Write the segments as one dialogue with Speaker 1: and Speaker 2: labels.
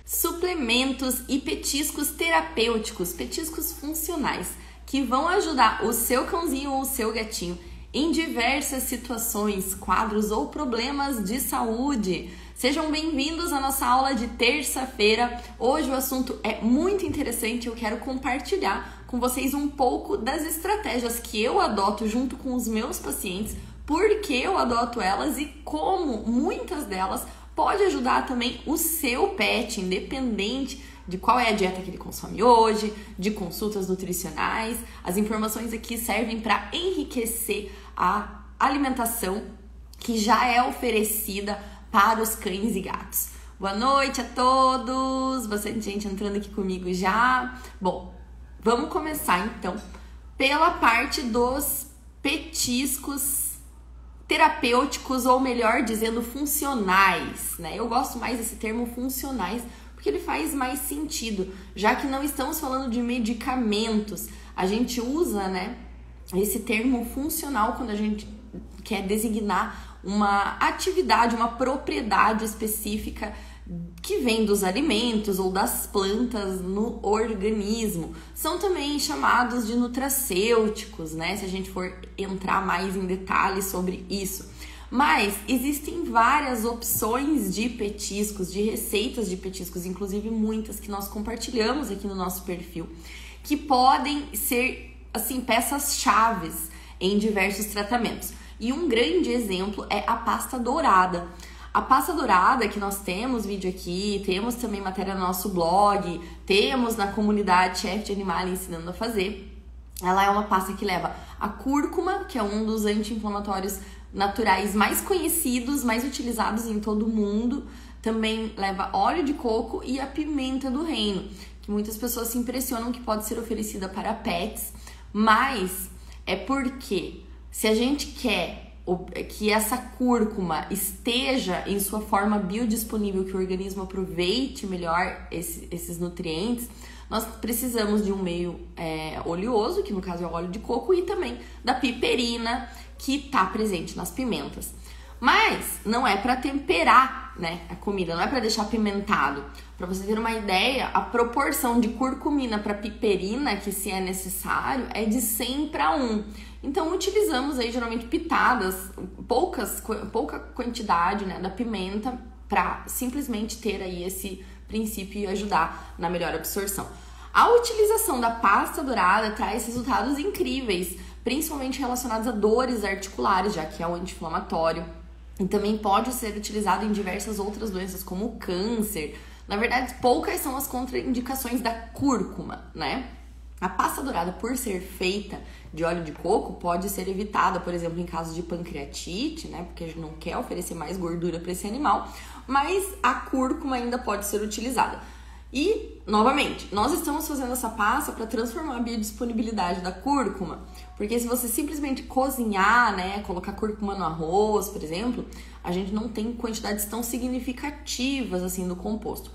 Speaker 1: suplementos e petiscos terapêuticos, petiscos funcionais, que vão ajudar o seu cãozinho ou o seu gatinho em diversas situações, quadros ou problemas de saúde. Sejam bem-vindos à nossa aula de terça-feira. Hoje o assunto é muito interessante e eu quero compartilhar com vocês um pouco das estratégias que eu adoto junto com os meus pacientes, por que eu adoto elas e como muitas delas pode ajudar também o seu pet, independente de qual é a dieta que ele consome hoje, de consultas nutricionais. As informações aqui servem para enriquecer a alimentação que já é oferecida para os cães e gatos. Boa noite a todos! Bastante gente entrando aqui comigo já. Bom, vamos começar então pela parte dos petiscos terapêuticos, ou melhor dizendo, funcionais, né? Eu gosto mais desse termo funcionais porque ele faz mais sentido, já que não estamos falando de medicamentos. A gente usa, né, esse termo funcional quando a gente quer designar uma atividade, uma propriedade específica que vem dos alimentos ou das plantas no organismo. São também chamados de nutracêuticos, né? Se a gente for entrar mais em detalhes sobre isso. Mas existem várias opções de petiscos, de receitas de petiscos, inclusive muitas que nós compartilhamos aqui no nosso perfil, que podem ser, assim, peças-chaves em diversos tratamentos. E um grande exemplo é a pasta dourada. A pasta dourada, que nós temos vídeo aqui, temos também matéria no nosso blog, temos na comunidade Chefe de Animal ensinando a fazer. Ela é uma pasta que leva a cúrcuma, que é um dos anti-inflamatórios naturais mais conhecidos, mais utilizados em todo o mundo. Também leva óleo de coco e a pimenta do reino, que muitas pessoas se impressionam que pode ser oferecida para pets, mas é porque se a gente quer que essa cúrcuma esteja em sua forma biodisponível, que o organismo aproveite melhor esses nutrientes, nós precisamos de um meio oleoso, que no caso é o óleo de coco, e também da piperina, que está presente nas pimentas. Mas não é para temperar, né, a comida, não é para deixar apimentado. Para você ter uma ideia, a proporção de curcumina para piperina, que se é necessário, é de 100 para 1. Então utilizamos aí geralmente pitadas, pouca quantidade, né, da pimenta, para simplesmente ter aí esse princípio e ajudar na melhor absorção. A utilização da pasta dourada traz resultados incríveis, principalmente relacionados a dores articulares, já que é um anti-inflamatório. E também pode ser utilizado em diversas outras doenças, como o câncer. Na verdade, poucas são as contraindicações da cúrcuma, né? A pasta dourada, por ser feita de óleo de coco, pode ser evitada, por exemplo, em caso de pancreatite, né? Porque a gente não quer oferecer mais gordura para esse animal, mas a cúrcuma ainda pode ser utilizada. E, novamente, nós estamos fazendo essa pasta para transformar a biodisponibilidade da cúrcuma, porque se você simplesmente cozinhar, né, colocar cúrcuma no arroz, por exemplo, a gente não tem quantidades tão significativas assim do composto.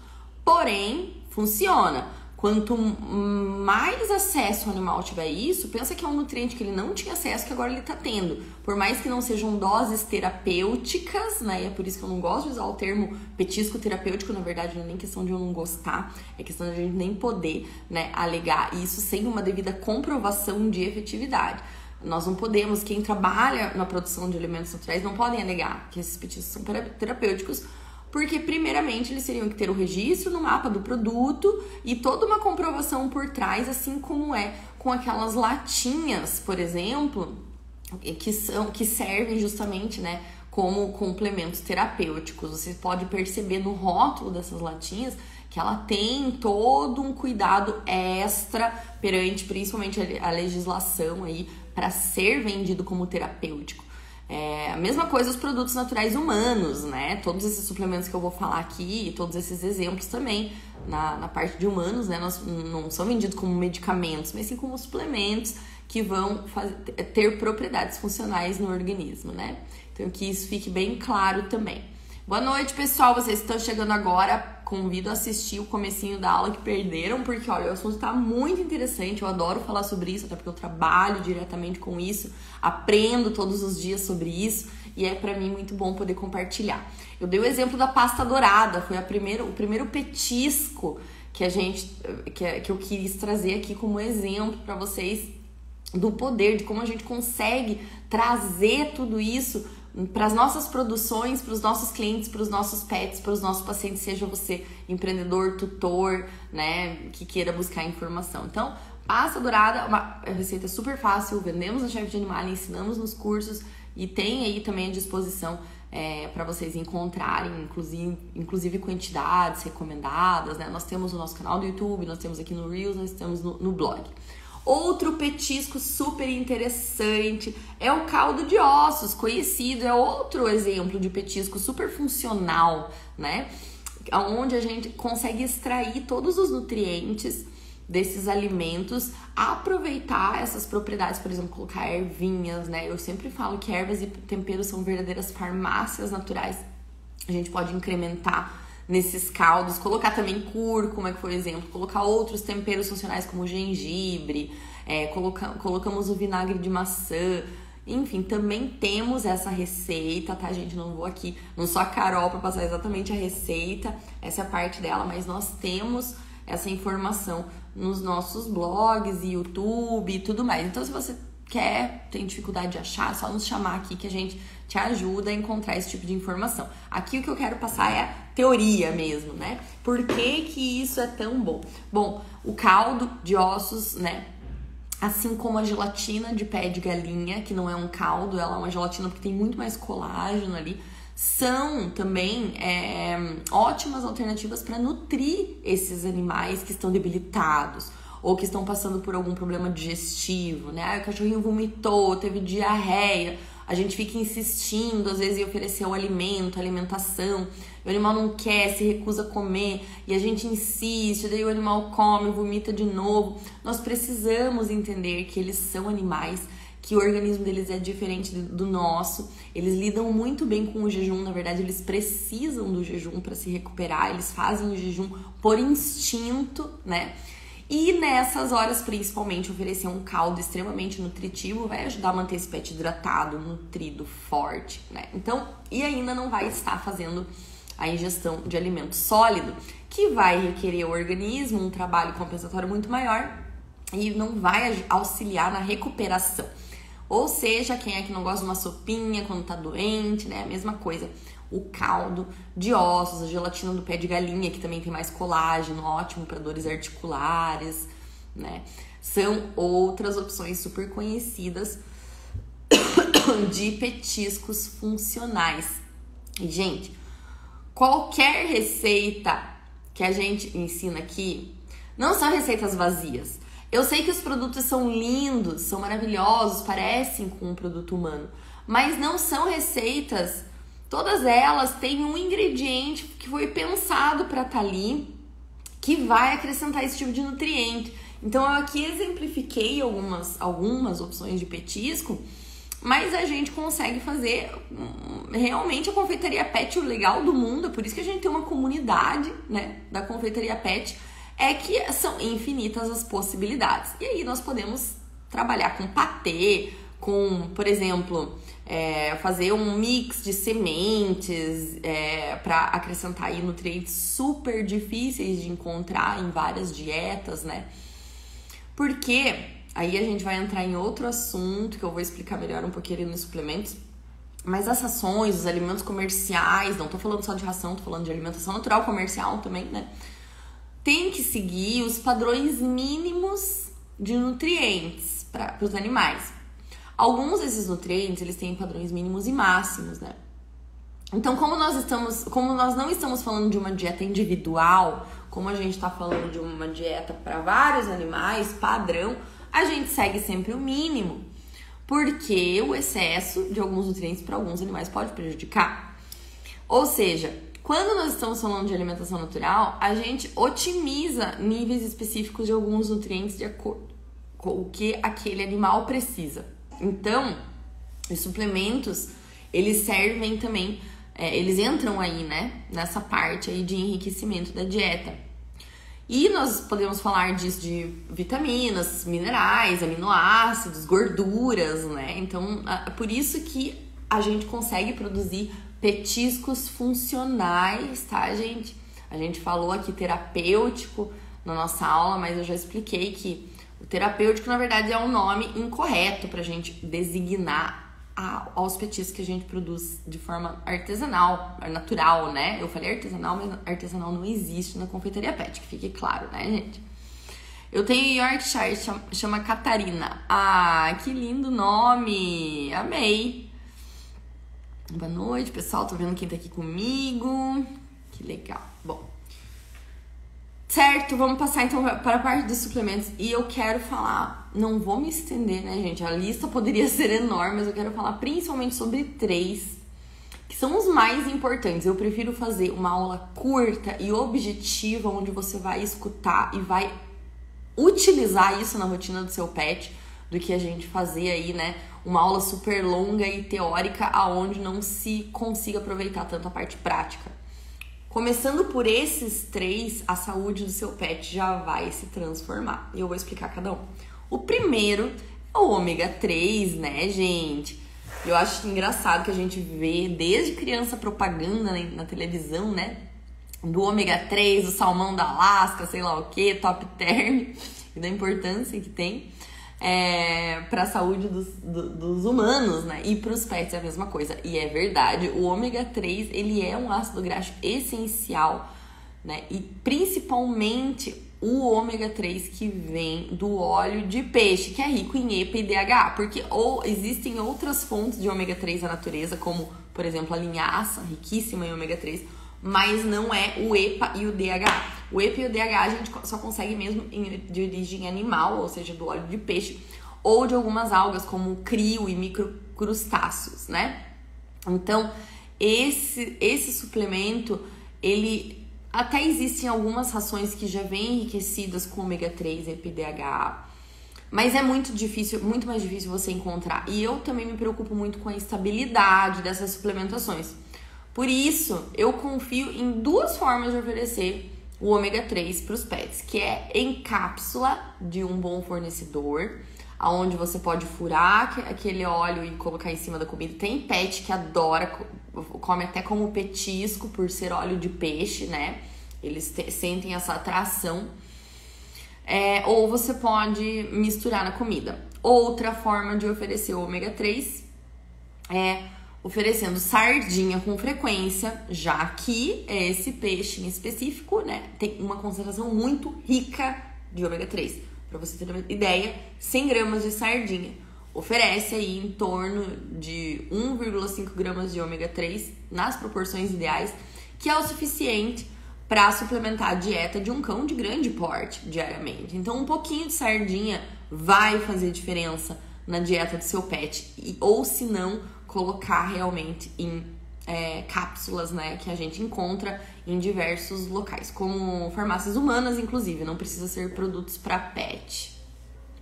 Speaker 1: Porém, funciona. Quanto mais acesso o animal tiver isso, pensa que é um nutriente que ele não tinha acesso, que agora ele está tendo. Por mais que não sejam doses terapêuticas, né? E é por isso que eu não gosto de usar o termo petisco terapêutico. Na verdade, não é nem questão de eu não gostar, é questão de a gente nem poder, né, alegar isso sem uma devida comprovação de efetividade. Nós não podemos, quem trabalha na produção de alimentos naturais, não podem alegar que esses petiscos são terapêuticos, porque primeiramente eles teriam que ter o registro no mapa do produto e toda uma comprovação por trás, assim como é com aquelas latinhas, por exemplo, que servem justamente, né, como complementos terapêuticos. Você pode perceber no rótulo dessas latinhas que ela tem todo um cuidado extra perante principalmente a legislação aí para ser vendido como terapêutico. A mesma coisa os produtos naturais humanos, né? Todos esses suplementos que eu vou falar aqui e todos esses exemplos também na parte de humanos, né? Não são vendidos como medicamentos, mas sim como suplementos que vão ter propriedades funcionais no organismo, né? Então que isso fique bem claro também. Boa noite, pessoal. Vocês estão chegando agora. Convido a assistir o comecinho da aula que perderam, porque, olha, o assunto tá muito interessante. Eu adoro falar sobre isso, até porque eu trabalho diretamente com isso, aprendo todos os dias sobre isso. e é pra mim muito bom poder compartilhar. Eu dei o exemplo da pasta dourada, foi o primeiro petisco que eu quis trazer aqui como exemplo pra vocês do poder, de como a gente consegue trazer tudo isso para as nossas produções, para os nossos clientes, para os nossos pets, para os nossos pacientes, seja você empreendedor, tutor, né, que queira buscar informação. Então, pasta dourada, uma receita super fácil, vendemos no Chef de Animal, ensinamos nos cursos e tem aí também à disposição para vocês encontrarem, inclusive quantidades recomendadas, né? Nós temos o nosso canal do YouTube, nós temos aqui no Reels, nós temos no blog. Outro petisco super interessante é o caldo de ossos, conhecido, é outro exemplo de petisco super funcional, né? Onde a gente consegue extrair todos os nutrientes desses alimentos, aproveitar essas propriedades, por exemplo, colocar ervinhas, né? Eu sempre falo que ervas e temperos são verdadeiras farmácias naturais. A gente pode incrementar nesses caldos, colocar também cúrcuma, que foi o exemplo, colocar outros temperos funcionais como gengibre, colocamos o vinagre de maçã, enfim, também temos essa receita, tá, gente? Não sou a Carol para passar exatamente a receita, essa é a parte dela, mas nós temos essa informação nos nossos blogs e YouTube e tudo mais. Então, se você tem dificuldade de achar, é só nos chamar aqui que a gente te ajuda a encontrar esse tipo de informação. Aqui o que eu quero passar é a teoria mesmo, né? Por que isso é tão bom? Bom, o caldo de ossos, né? Assim como a gelatina de pé de galinha, que não é um caldo, ela é uma gelatina porque tem muito mais colágeno ali, são também ótimas alternativas para nutrir esses animais que estão debilitados ou que estão passando por algum problema digestivo, né? O cachorrinho vomitou, teve diarreia, a gente fica insistindo, às vezes, em oferecer o alimento, a alimentação, o animal não quer, se recusa a comer, e a gente insiste, daí o animal come, vomita de novo. Nós precisamos entender que eles são animais, que o organismo deles é diferente do nosso, eles lidam muito bem com o jejum, na verdade eles precisam do jejum para se recuperar, eles fazem o jejum por instinto, né? E nessas horas, principalmente, oferecer um caldo extremamente nutritivo vai ajudar a manter esse pet hidratado, nutrido, forte, né? Então, e ainda não vai estar fazendo a ingestão de alimento sólido, que vai requerer o organismo um trabalho compensatório muito maior e não vai auxiliar na recuperação. Ou seja, quem é que não gosta de uma sopinha quando tá doente, né? A mesma coisa. O caldo de ossos, a gelatina do pé de galinha, que também tem mais colágeno, ótimo para dores articulares, né? São outras opções super conhecidas de petiscos funcionais. E, gente, qualquer receita que a gente ensina aqui não são receitas vazias. Eu sei que os produtos são lindos, são maravilhosos, parecem com um produto humano, mas não são receitas. Todas elas têm um ingrediente que foi pensado para estar ali, que vai acrescentar esse tipo de nutriente. Então, eu aqui exemplifiquei algumas opções de petisco, mas a gente consegue fazer realmente a confeitaria pet, o legal do mundo, é por isso que a gente tem uma comunidade, né, da confeitaria pet, é que são infinitas as possibilidades. E aí nós podemos trabalhar com patê, com, por exemplo, fazer um mix de sementes para acrescentar aí nutrientes super difíceis de encontrar em várias dietas, né? Porque aí a gente vai entrar em outro assunto que eu vou explicar melhor um pouquinho ali nos suplementos. Mas as rações, os alimentos comerciais, não tô falando só de ração, tô falando de alimentação natural comercial também, né? Tem que seguir os padrões mínimos de nutrientes para os animais. Alguns desses nutrientes, eles têm padrões mínimos e máximos, né? Então, como nós não estamos falando de uma dieta individual, como a gente está falando de uma dieta para vários animais, padrão, a gente segue sempre o mínimo, porque o excesso de alguns nutrientes para alguns animais pode prejudicar. Ou seja, quando nós estamos falando de alimentação natural, a gente otimiza níveis específicos de alguns nutrientes de acordo com o que aquele animal precisa. Então, os suplementos, eles servem também, eles entram aí, né, nessa parte aí de enriquecimento da dieta. E nós podemos falar disso de vitaminas, minerais, aminoácidos, gorduras, né? Então, por isso que a gente consegue produzir petiscos funcionais, tá, gente? A gente falou aqui terapêutico na nossa aula, mas eu já expliquei que o terapêutico, na verdade, é um nome incorreto pra gente designar aos petiscos que a gente produz de forma artesanal, natural, né? Eu falei artesanal, mas artesanal não existe na confeitaria pet, que fique claro, né, gente? Eu tenho Yorkshire, chama Catarina. Ah, que lindo nome! Amei! Boa noite, pessoal. Tô vendo quem tá aqui comigo. Que legal. Bom, certo, vamos passar então para a parte dos suplementos. E eu quero falar, não vou me estender, né, gente? A lista poderia ser enorme, mas eu quero falar principalmente sobre 3, que são os mais importantes. Eu prefiro fazer uma aula curta e objetiva, onde você vai escutar e vai utilizar isso na rotina do seu pet, do que a gente fazer aí, né, uma aula super longa e teórica, aonde não se consiga aproveitar tanto a parte prática. Começando por esses 3, a saúde do seu pet já vai se transformar. E eu vou explicar cada um. O primeiro é o ômega 3, né, gente? Eu acho engraçado que a gente vê desde criança propaganda na televisão, né? Do ômega 3, do salmão da Alasca, sei lá o que, top term, e da importância que tem para a saúde dos humanos, né? E para os pets é a mesma coisa. E é verdade, o ômega 3, ele é um ácido graxo essencial, né? E principalmente o ômega 3 que vem do óleo de peixe, que é rico em EPA e DHA, porque existem outras fontes de ômega 3 na natureza, como, por exemplo, a linhaça, riquíssima em ômega 3, mas não é o EPA e o DHA. O EPA e o DHA a gente só consegue mesmo de origem animal, ou seja, do óleo de peixe, ou de algumas algas, como o crio e microcrustáceos, né? Então, esse suplemento, ele até existem algumas rações que já vêm enriquecidas com ômega 3, EPA e DHA, mas é muito mais difícil você encontrar. E eu também me preocupo muito com a estabilidade dessas suplementações. Por isso, eu confio em 2 formas de oferecer o ômega 3 para os pets, que é em cápsula de um bom fornecedor, onde você pode furar aquele óleo e colocar em cima da comida. Tem pet que adora, come até como petisco por ser óleo de peixe, né? Eles sentem essa atração. Ou você pode misturar na comida. Outra forma de oferecer o ômega 3 é oferecendo sardinha com frequência, já que esse peixe em específico, né, tem uma concentração muito rica de ômega 3. Para você ter uma ideia, 100 gramas de sardinha oferece aí em torno de 1,5 gramas de ômega 3 nas proporções ideais, que é o suficiente para suplementar a dieta de um cão de grande porte diariamente. Então, um pouquinho de sardinha vai fazer diferença na dieta do seu pet, ou se não, colocar realmente em cápsulas, né, que a gente encontra em diversos locais, como farmácias humanas, inclusive, não precisa ser produtos para pet.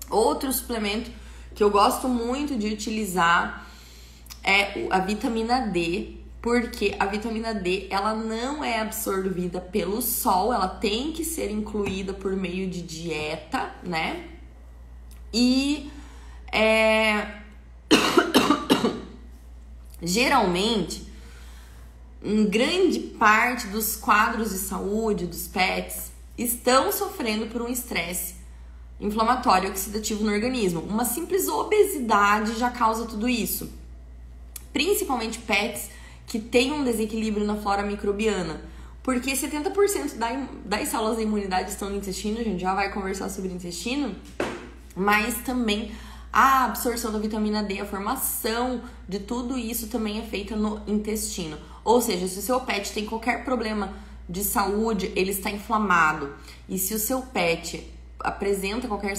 Speaker 1: Outro suplemento que eu gosto muito de utilizar é a vitamina D, porque a vitamina D, ela não é absorvida pelo sol, ela tem que ser incluída por meio de dieta, né? E geralmente, em grande parte dos quadros de saúde dos pets estão sofrendo por um estresse inflamatório oxidativo no organismo. Uma simples obesidade já causa tudo isso. Principalmente pets que têm um desequilíbrio na flora microbiana. Porque 70% das células da imunidade estão no intestino, a gente já vai conversar sobre o intestino, mas também a absorção da vitamina D, a formação de tudo isso também é feita no intestino. Ou seja, se o seu pet tem qualquer problema de saúde, ele está inflamado. E se o seu pet apresenta qualquer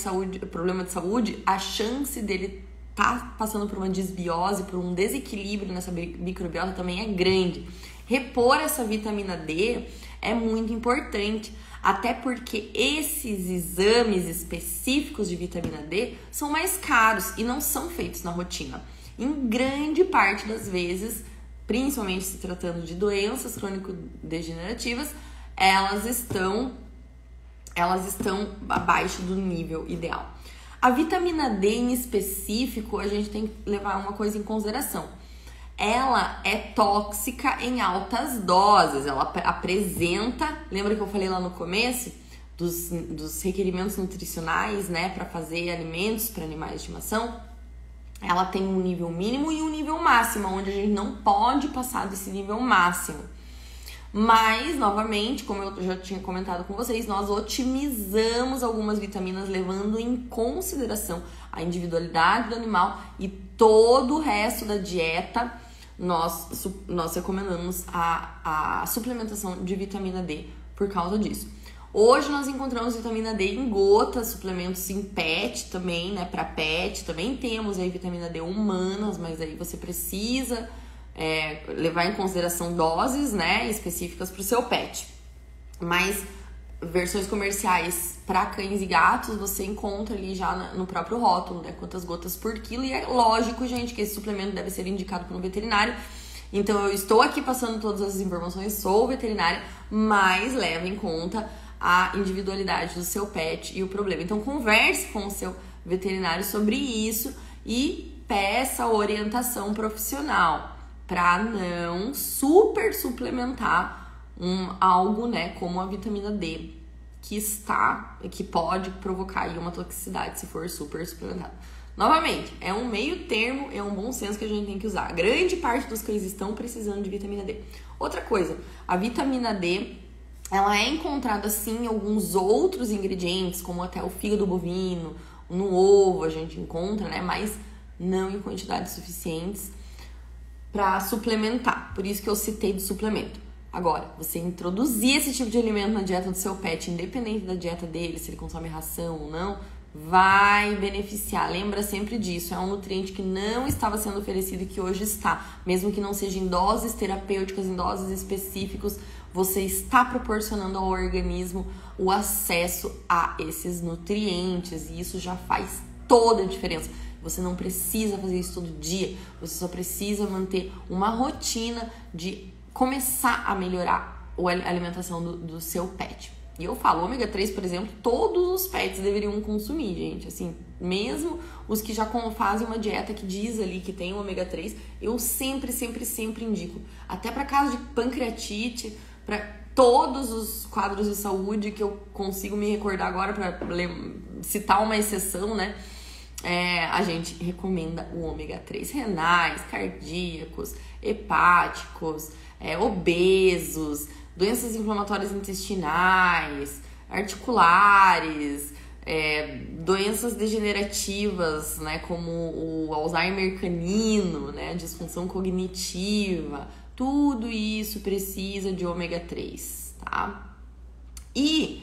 Speaker 1: problema de saúde, a chance dele estar passando por uma desbiose, por um desequilíbrio nessa microbiota também é grande. Repor essa vitamina D é muito importante, até porque esses exames específicos de vitamina D são mais caros e não são feitos na rotina. Em grande parte das vezes, principalmente se tratando de doenças crônico-degenerativas, elas estão abaixo do nível ideal. A vitamina D em específico, a gente tem que levar uma coisa em consideração. ela é tóxica em altas doses. Ela apresenta, lembra que eu falei lá no começo dos requerimentos nutricionais, né, para fazer alimentos para animais de estimação? Ela tem um nível mínimo e um nível máximo, onde a gente não pode passar desse nível máximo. Mas, novamente, como eu já tinha comentado com vocês, nós otimizamos algumas vitaminas levando em consideração a individualidade do animal e todo o resto da dieta. Nós recomendamos a suplementação de vitamina D por causa disso. Hoje nós encontramos vitamina D em gotas, suplementos em PET também, né? Para PET também temos aí vitamina D humanas, mas aí você precisa levar em consideração doses, né, específicas para o seu pet. Mas versões comerciais para cães e gatos você encontra ali já no próprio rótulo, né, quantas gotas por quilo. E é lógico, gente, que esse suplemento deve ser indicado por um veterinário. Então eu estou aqui passando todas as informações, sou veterinária, mas leva em conta a individualidade do seu pet e o problema. Então converse com o seu veterinário sobre isso e peça orientação profissional para não super suplementar algo, né, como a vitamina D, que pode provocar aí uma toxicidade se for super suplementado. Novamente, é um meio termo, é um bom senso que a gente tem que usar. Grande parte dos cães estão precisando de vitamina D. Outra coisa, a vitamina D, ela é encontrada sim em alguns outros ingredientes, como até o fígado bovino, no ovo a gente encontra, né, mas não em quantidades suficientes para suplementar. Por isso que eu citei do suplemento. Agora, você introduzir esse tipo de alimento na dieta do seu pet, independente da dieta dele, se ele consome ração ou não, vai beneficiar. Lembra sempre disso. É um nutriente que não estava sendo oferecido e que hoje está. Mesmo que não seja em doses terapêuticas, em doses específicas, você está proporcionando ao organismo o acesso a esses nutrientes. E isso já faz toda a diferença. Você não precisa fazer isso todo dia. Você só precisa manter uma rotina de começar a melhorar a alimentação do seu pet. E eu falo, ômega 3, por exemplo, todos os pets deveriam consumir, gente. Assim, mesmo os que já fazem uma dieta que diz ali que tem ômega 3, eu sempre indico. Até para caso de pancreatite, para todos os quadros de saúde que eu consigo me recordar agora, para citar uma exceção, né? A gente recomenda o ômega 3. Renais, cardíacos, hepáticos, obesos, doenças inflamatórias intestinais, articulares, doenças degenerativas, né, como o Alzheimer canino, né, disfunção cognitiva, tudo isso precisa de ômega 3, tá? E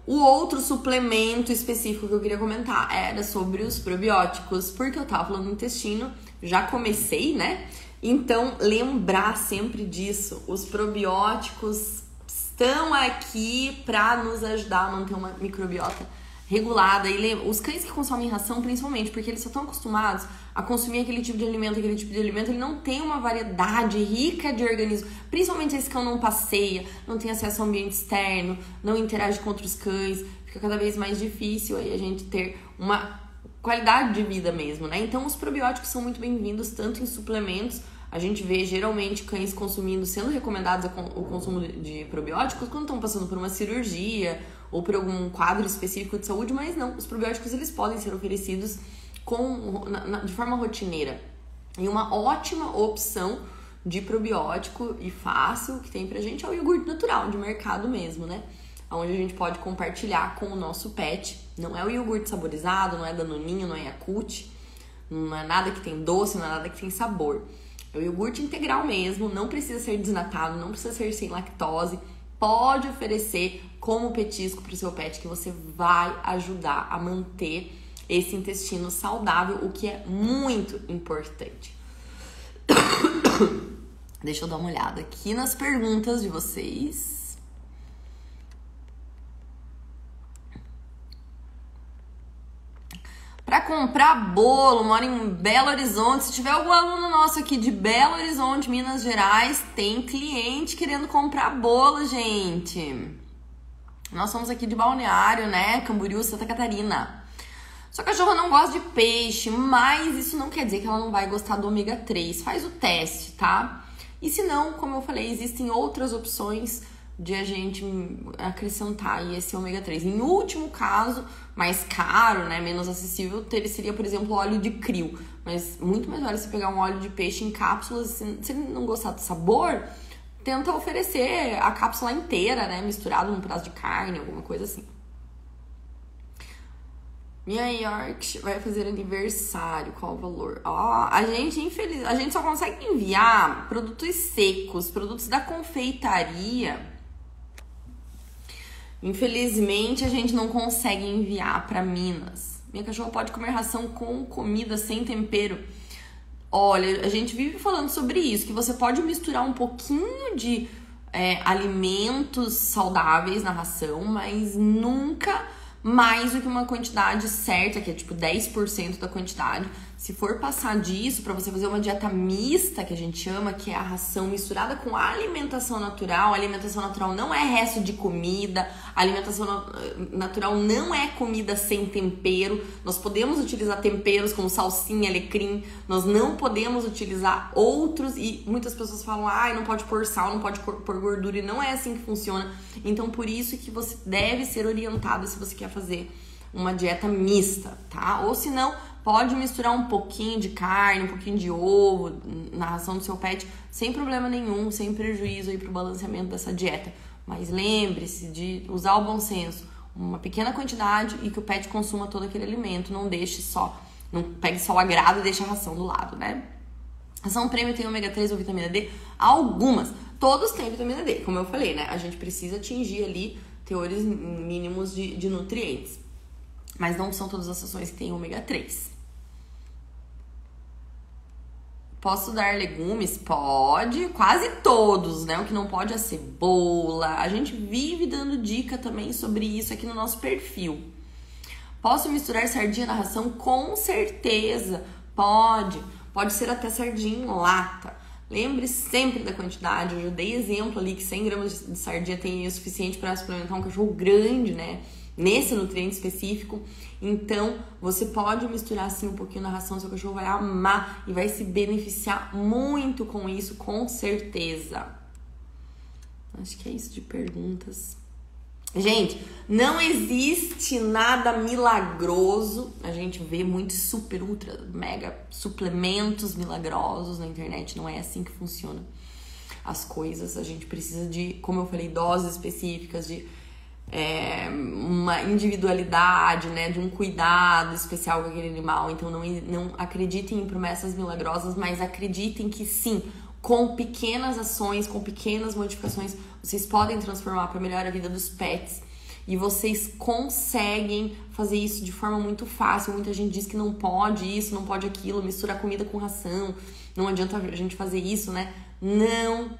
Speaker 1: o outro suplemento específico que eu queria comentar era sobre os probióticos, porque eu tava falando do intestino, já comecei, né? Então, lembrar sempre disso. Os probióticos estão aqui para nos ajudar a manter uma microbiota regulada. E os cães que consomem ração, principalmente, porque eles só estão acostumados a consumir aquele tipo de alimento, ele não tem uma variedade rica de organismos. Principalmente esse cão não passeia, não tem acesso ao ambiente externo, não interage com outros cães. Fica cada vez mais difícil aí a gente ter uma qualidade de vida mesmo, né? Então os probióticos são muito bem-vindos, tanto em suplementos. A gente vê geralmente cães sendo recomendados o consumo de probióticos quando estão passando por uma cirurgia ou por algum quadro específico de saúde, mas não, os probióticos eles podem ser oferecidos de forma rotineira. E uma ótima opção de probiótico e fácil que tem pra gente é o iogurte natural, de mercado mesmo, né? Onde a gente pode compartilhar com o nosso pet. Não é o iogurte saborizado, não é Danoninho, não é Yakult, não é nada que tem doce, não é nada que tem sabor. É o iogurte integral mesmo, não precisa ser desnatado, não precisa ser sem lactose. Pode oferecer como petisco para o seu pet, que você vai ajudar a manter esse intestino saudável, o que é muito importante. Deixa eu dar uma olhada aqui nas perguntas de vocês. Para comprar bolo, mora em Belo Horizonte. Se tiver algum aluno nosso aqui de Belo Horizonte, Minas Gerais, tem cliente querendo comprar bolo, gente. Nós somos aqui de Balneário, né? Camboriú, Santa Catarina. Sua cachorra não gosta de peixe, mas isso não quer dizer que ela não vai gostar do ômega 3. Faz o teste, tá? E se não, como eu falei, existem outras opções de a gente acrescentar aí esse ômega 3. Em último caso, mais caro, né, menos acessível, seria, por exemplo, óleo de krill. Mas muito melhor você pegar um óleo de peixe em cápsulas. Se ele não gostar do sabor, tenta oferecer a cápsula inteira, né, misturado num pedaço de carne, alguma coisa assim. Minha Yorkshire vai fazer aniversário, qual o valor? A gente só consegue enviar produtos secos, produtos da confeitaria. Infelizmente, a gente não consegue enviar para Minas. Minha cachorra pode comer ração com comida sem tempero. Olha, a gente vive falando sobre isso, que você pode misturar um pouquinho de alimentos saudáveis na ração, mas nunca mais do que uma quantidade certa, que é tipo 10% da quantidade. Se for passar disso, para você fazer uma dieta mista, que a gente chama, que é a ração misturada com a alimentação natural. A alimentação natural não é resto de comida, a alimentação natural não é comida sem tempero. Nós podemos utilizar temperos como salsinha, alecrim, nós não podemos utilizar outros, e muitas pessoas falam, não pode pôr sal, não pode pôr gordura, e não é assim que funciona. Então, por isso que você deve ser orientado se você quer fazer uma dieta mista, tá? Ou se não, pode misturar um pouquinho de carne, um pouquinho de ovo na ração do seu pet, sem problema nenhum, sem prejuízo aí pro balanceamento dessa dieta. Mas lembre-se de usar o bom senso, uma pequena quantidade e que o pet consuma todo aquele alimento, não pegue só o agrado e deixe a ração do lado, né? Ração premium tem ômega 3 ou vitamina D? Algumas. Todos têm vitamina D, como eu falei, né? A gente precisa atingir ali teores mínimos de nutrientes. Mas não são todas as rações que têm ômega 3. Posso dar legumes? Pode, quase todos, né? O que não pode é cebola. A gente vive dando dica também sobre isso aqui no nosso perfil. Posso misturar sardinha na ração? Com certeza, pode. Pode ser até sardinha em lata. Lembre sempre da quantidade. Eu já dei exemplo ali que 100 gramas de sardinha tem o suficiente para suplementar um cachorro grande, né? Nesse nutriente específico. Então, você pode misturar assim um pouquinho na ração, seu cachorro vai amar e vai se beneficiar muito com isso, com certeza. Acho que é isso de perguntas. Gente, não existe nada milagroso. A gente vê muitos super, ultra, mega suplementos milagrosos na internet. Não é assim que funciona as coisas. A gente precisa de, como eu falei, doses específicas, de uma individualidade, né, de um cuidado especial com aquele animal. Então não acreditem em promessas milagrosas, mas acreditem que sim, com pequenas ações, com pequenas modificações, vocês podem transformar para melhorar a vida dos pets. E vocês conseguem fazer isso de forma muito fácil. Muita gente diz que não pode isso, não pode aquilo, misturar comida com ração, não adianta a gente fazer isso, né? Não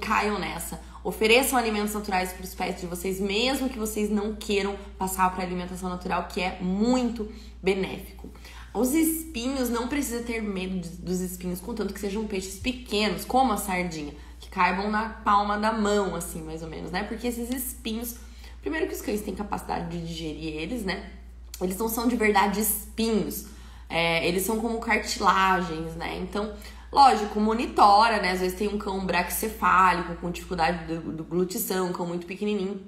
Speaker 1: caiam nessa. Ofereçam alimentos naturais para os pets de vocês, mesmo que vocês não queiram passar para a alimentação natural, que é muito benéfico. Os espinhos, não precisa ter medo dos espinhos, contanto que sejam peixes pequenos, como a sardinha, que caibam na palma da mão, assim, mais ou menos, né? Porque esses espinhos, primeiro que os cães têm capacidade de digerir eles, né? Eles não são de verdade espinhos, eles são como cartilagens, né? Então, lógico, monitora, né? Às vezes tem um cão braquicefálico, com dificuldade de glutição, um cão muito pequenininho,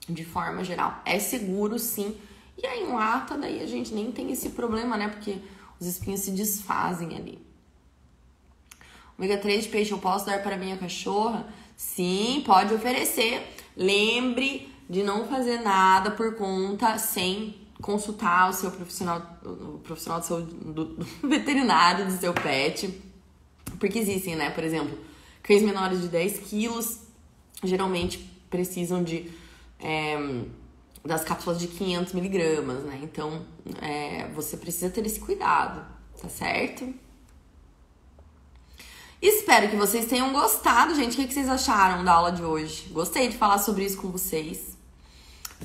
Speaker 1: de forma geral. É seguro, sim. E aí, em lata, daí a gente nem tem esse problema, né? Porque os espinhos se desfazem ali. Ômega 3 de peixe eu posso dar para minha cachorra? Sim, pode oferecer. Lembre de não fazer nada por conta sem consultar o seu o profissional de saúde, do veterinário do seu pet. Porque existem, né? Por exemplo, cães menores de 10 quilos geralmente precisam das cápsulas de 500 miligramas, né? Então, você precisa ter esse cuidado, tá certo? Espero que vocês tenham gostado, gente. O que vocês acharam da aula de hoje? Gostei de falar sobre isso com vocês.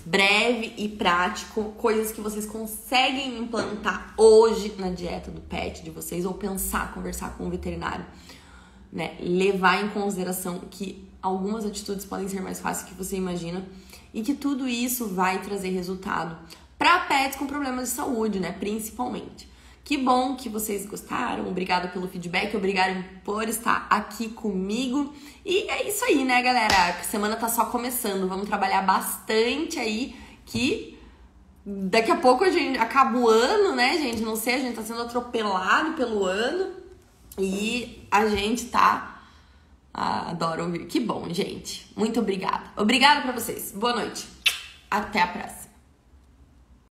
Speaker 1: Breve e prático, coisas que vocês conseguem implantar hoje na dieta do pet de vocês, ou pensar, conversar com o veterinário, né? Levar em consideração que algumas atitudes podem ser mais fáceis do que você imagina e que tudo isso vai trazer resultado para pets com problemas de saúde, né, principalmente. Que bom que vocês gostaram, obrigado pelo feedback, obrigado por estar aqui comigo. E é isso aí, né, galera? A semana tá só começando, vamos trabalhar bastante aí, que daqui a pouco a gente acaba o ano, né, gente? Não sei, a gente tá sendo atropelado pelo ano e a gente tá... adoro ouvir. Que bom, gente. Muito obrigada. Obrigada pra vocês. Boa noite. Até a próxima.